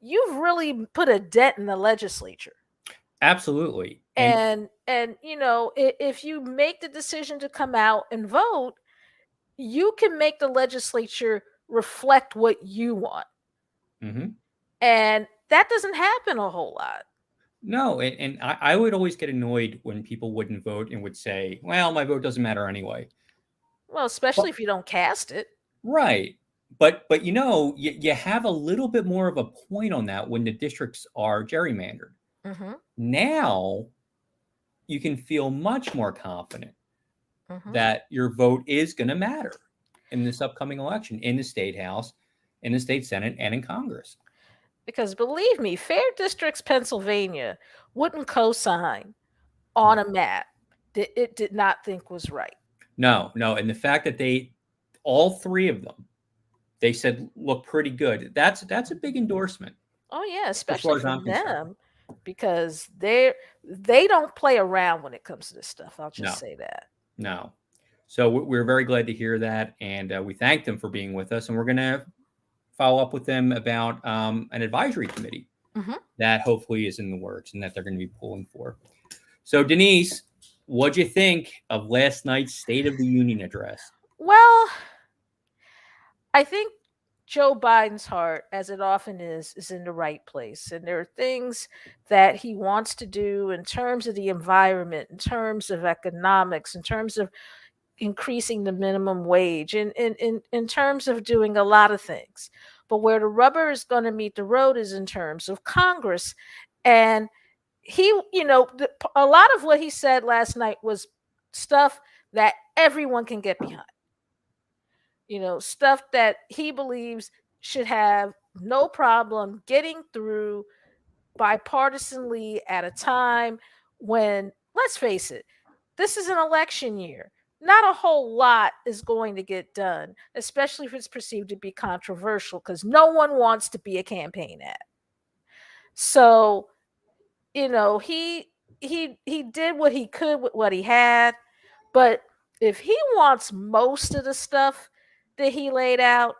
you've really put a dent in the legislature. Absolutely. And you know, if you make the decision to come out and vote, you can make the legislature reflect what you want. Mm-hmm. And that doesn't happen a whole lot. No, and I would always get annoyed when people wouldn't vote and would say, well, my vote doesn't matter anyway. Well, especially if you don't cast it. Right. But you know, you have a little bit more of a point on that when the districts are gerrymandered. Mm-hmm. Now you can feel much more confident Mm-hmm. that your vote is going to matter in this upcoming election in the state house, in the state senate, and in Congress. Because believe me, Fair Districts Pennsylvania wouldn't co-sign on a map that it did not think was right. No. And the fact that all three of them, they said look pretty good. That's a big endorsement. Oh yeah, especially as I'm for concerned. them, because they don't play around when it comes to this stuff. I'll just say that. No. So we're very glad to hear that, and we thank them for being with us, and we're going to follow up with them about an advisory committee that hopefully is in the works and that they're going to be pulling for. So Denise, what'd you think of last night's State of the Union address? Well, I think Joe Biden's heart, as it often is in the right place. And there are things that he wants to do in terms of the environment, in terms of economics, in terms of increasing the minimum wage, in terms of doing a lot of things. But where the rubber is going to meet the road is in terms of Congress. And he, you know, a lot of what he said last night was stuff that everyone can get behind. You know, stuff that he believes should have no problem getting through bipartisanly at a time when, let's face it, this is an election year. Not a whole lot is going to get done, especially if it's perceived to be controversial, because no one wants to be a campaign ad. So, you know, he did what he could with what he had, but if he wants most of the stuff that he laid out,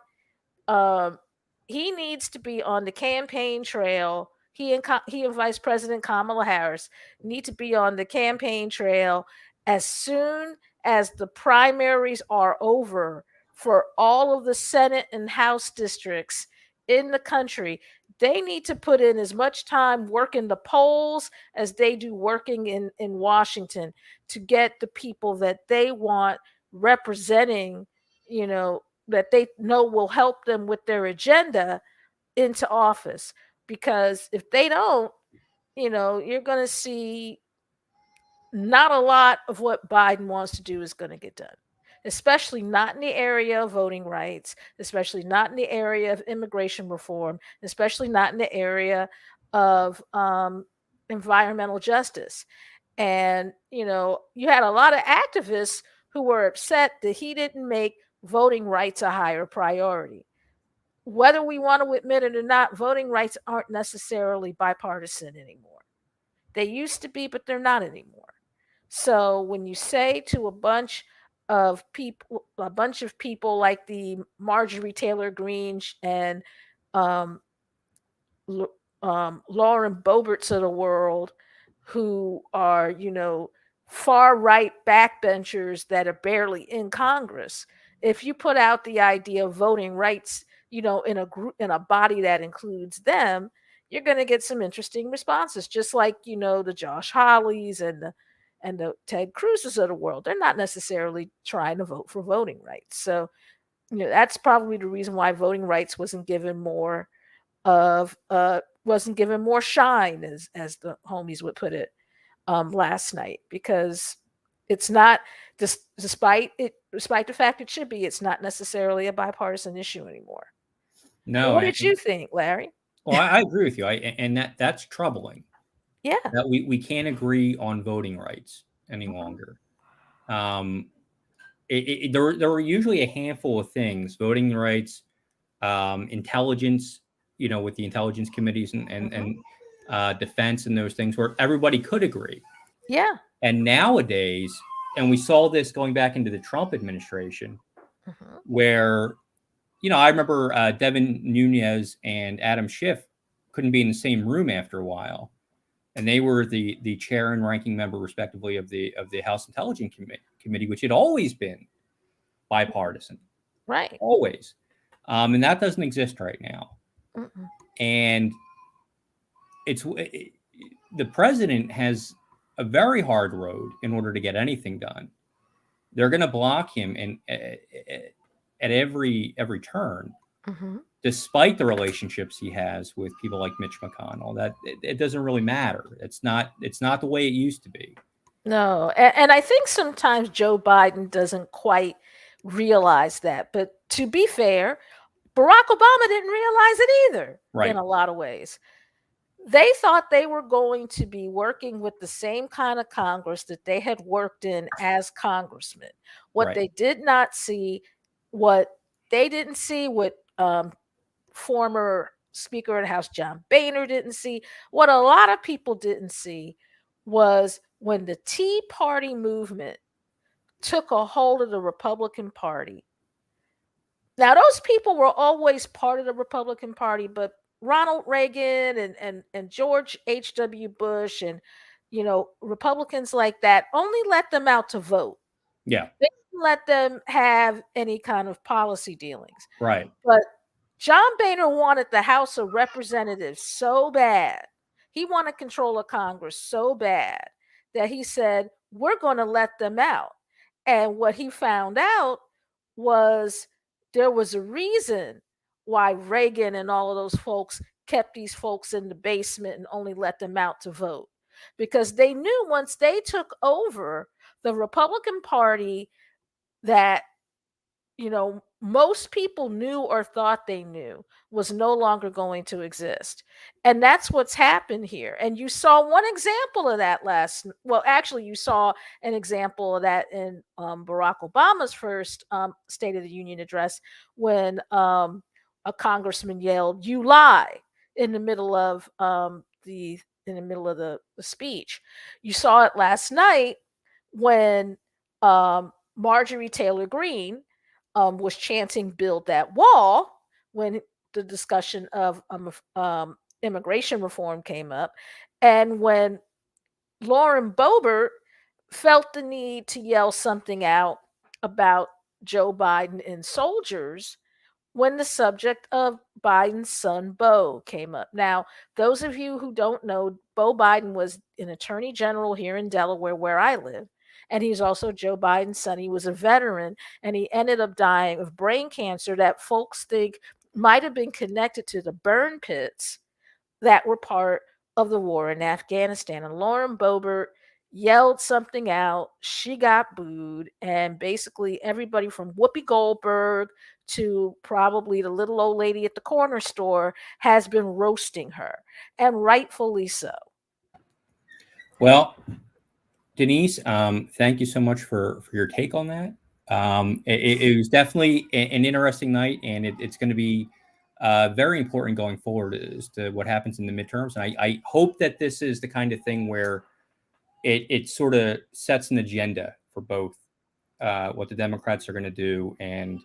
he needs to be on the campaign trail. He and Vice President Kamala Harris need to be on the campaign trail as soon as the primaries are over for all of the Senate and House districts in the country. They need to put in as much time working the polls as they do working in Washington to get the people that they want representing, you know, that they know will help them with their agenda into office. Because if they don't, you know, you're going to see not a lot of what Biden wants to do is going to get done, especially not in the area of voting rights, especially not in the area of immigration reform, especially not in the area of environmental justice. And, you know, you had a lot of activists who were upset that he didn't make voting rights a higher priority. Whether we want to admit it or not, voting rights aren't necessarily bipartisan anymore. They used to be, but they're not anymore. So when you say to a bunch of people like the Marjorie Taylor Greene and Lauren Boeberts of the world, who are, far right backbenchers that are barely in Congress. If you put out the idea of voting rights, in a group, in a body that includes them, you're going to get some interesting responses, just like, the Josh Holleys and the Ted Cruz's of the world. They're not necessarily trying to vote for voting rights. So, that's probably the reason why voting rights wasn't given more shine, as the homies would put it, last night, because it's not, despite the fact it should be, it's not necessarily a bipartisan issue anymore. No, What did you think, Larry? Well, I agree with you. And that's troubling. Yeah. That we can't agree on voting rights any longer. There were usually a handful of things: voting rights, intelligence, with the intelligence committees and defense and those things, where everybody could agree. Yeah. And nowadays, and we saw this going back into the Trump administration, where, I remember Devin Nunes and Adam Schiff couldn't be in the same room after a while. And they were the chair and ranking member, respectively, of the House Intelligence Committee, which had always been bipartisan. Right. Always. And that doesn't exist right now. And the president has a very hard road in order to get anything done. They're going to block him at every turn, despite the relationships he has with people like Mitch McConnell. That it doesn't really matter. It's not the way it used to be. No, and I think sometimes Joe Biden doesn't quite realize that. But to be fair, Barack Obama didn't realize it either. Right. In a lot of ways. They thought they were going to be working with the same kind of Congress that they had worked in as congressmen. What they did not see, what former Speaker of the House John Boehner didn't see, what a lot of people didn't see, was when the Tea Party movement took a hold of the Republican Party. Now, those people were always part of the Republican Party, but Ronald Reagan and George H.W. Bush and, Republicans like that only let them out to vote. Yeah. They didn't let them have any kind of policy dealings. Right. But John Boehner wanted the House of Representatives so bad. He wanted control of Congress so bad that he said, we're going to let them out. And what he found out was there was a reason why Reagan and all of those folks kept these folks in the basement and only let them out to vote. Because they knew once they took over the Republican Party that, most people knew or thought they knew was no longer going to exist. And that's what's happened here. And you saw one example of that you saw an example of that in Barack Obama's first State of the Union address, when a congressman yelled, "You lie," in the middle of the speech. You saw it last night when Marjorie Taylor Greene was chanting "Build that wall" when the discussion of immigration reform came up, and when Lauren Boebert felt the need to yell something out about Joe Biden and soldiers when the subject of Biden's son, Beau, came up. Now, those of you who don't know, Beau Biden was an attorney general here in Delaware, where I live. And he's also Joe Biden's son. He was a veteran, and he ended up dying of brain cancer that folks think might have been connected to the burn pits that were part of the war in Afghanistan. And Lauren Boebert yelled something out. She got booed. And basically everybody from Whoopi Goldberg to probably the little old lady at the corner store has been roasting her, and rightfully so. Well, Denise, thank you so much for your take on that. It was definitely an interesting night, and it's going to be very important going forward as to what happens in the midterms. And I hope that this is the kind of thing where it sort of sets an agenda for both what the Democrats are going to do and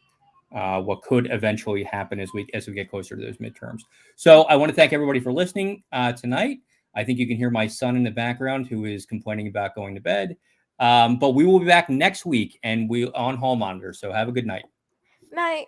what could eventually happen as we get closer to those midterms. So I want to thank everybody for listening tonight. I think you can hear my son in the background who is complaining about going to bed. But we will be back next week and we on Hall Monitor. So have a good night. Night.